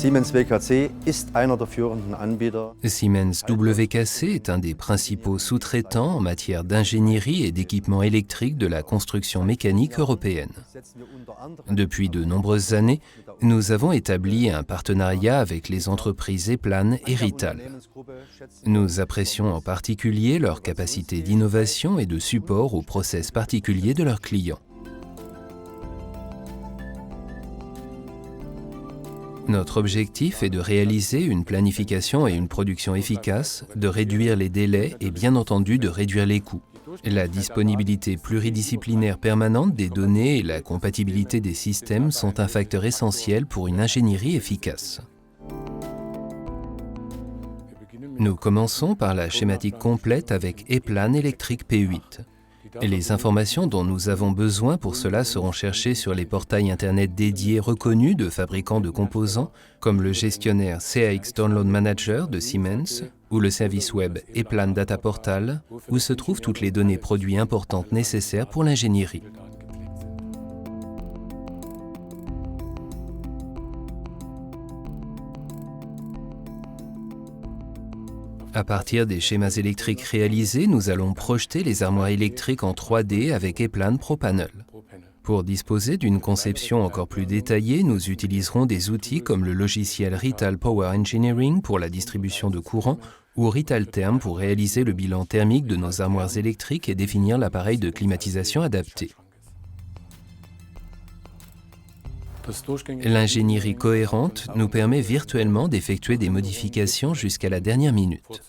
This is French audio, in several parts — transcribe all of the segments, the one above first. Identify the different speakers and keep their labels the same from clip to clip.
Speaker 1: Siemens WKC ist einer der führenden Anbieter.
Speaker 2: Siemens WKC est un des principaux sous-traitants en matière d'ingénierie et d'équipement électrique de la construction mécanique européenne. Depuis de nombreuses années, nous avons établi un partenariat avec les entreprises Eplan et Rittal. Nous apprécions en particulier leur capacité d'innovation et de support aux process particuliers de leurs clients. Notre objectif est de réaliser une planification et une production efficace, de réduire les délais et bien entendu de réduire les coûts. La disponibilité pluridisciplinaire permanente des données et la compatibilité des systèmes sont un facteur essentiel pour une ingénierie efficace. Nous commençons par la schématique complète avec Eplan Electric P8. Les informations dont nous avons besoin pour cela seront cherchées sur les portails Internet dédiés reconnus de fabricants de composants, comme le gestionnaire CAX Download Manager de Siemens ou le service web Eplan Data Portal, où se trouvent toutes les données produits importantes nécessaires pour l'ingénierie. À partir des schémas électriques réalisés, nous allons projeter les armoires électriques en 3D avec Eplan ProPanel. Pour disposer d'une conception encore plus détaillée, nous utiliserons des outils comme le logiciel Rittal Power Engineering pour la distribution de courant ou Rittal Therm pour réaliser le bilan thermique de nos armoires électriques et définir l'appareil de climatisation adapté. L'ingénierie cohérente nous permet virtuellement d'effectuer des modifications jusqu'à la dernière minute.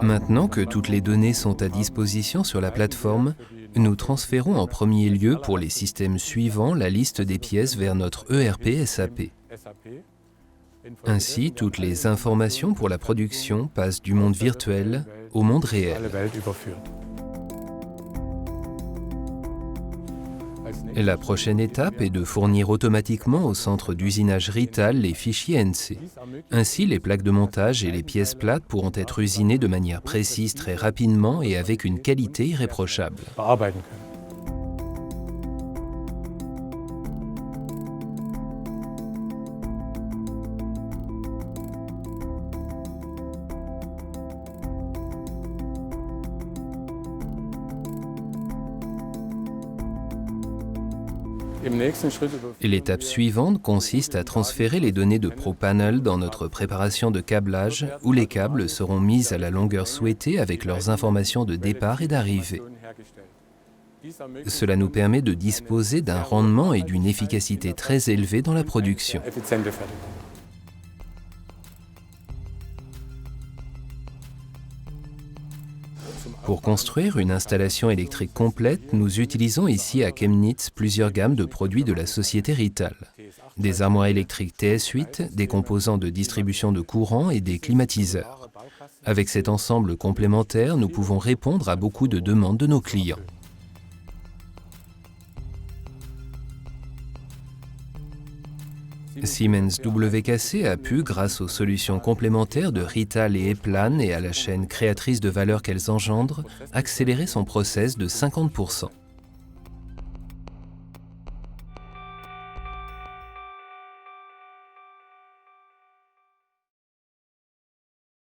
Speaker 2: Maintenant que toutes les données sont à disposition sur la plateforme, nous transférons en premier lieu pour les systèmes suivants la liste des pièces vers notre ERP SAP. Ainsi, toutes les informations pour la production passent du monde virtuel au monde réel. La prochaine étape est de fournir automatiquement au centre d'usinage Rittal les fichiers NC. Ainsi, les plaques de montage et les pièces plates pourront être usinées de manière précise très rapidement et avec une qualité irréprochable. Et l'étape suivante consiste à transférer les données de ProPanel dans notre préparation de câblage où les câbles seront mis à la longueur souhaitée avec leurs informations de départ et d'arrivée. Cela nous permet de disposer d'un rendement et d'une efficacité très élevée dans la production. Pour construire une installation électrique complète, nous utilisons ici à Chemnitz plusieurs gammes de produits de la société Rittal. Des armoires électriques TS8, des composants de distribution de courant et des climatiseurs. Avec cet ensemble complémentaire, nous pouvons répondre à beaucoup de demandes de nos clients. Siemens WKC a pu, grâce aux solutions complémentaires de Rittal et Eplan et à la chaîne créatrice de valeur qu'elles engendrent, accélérer son process de 50%.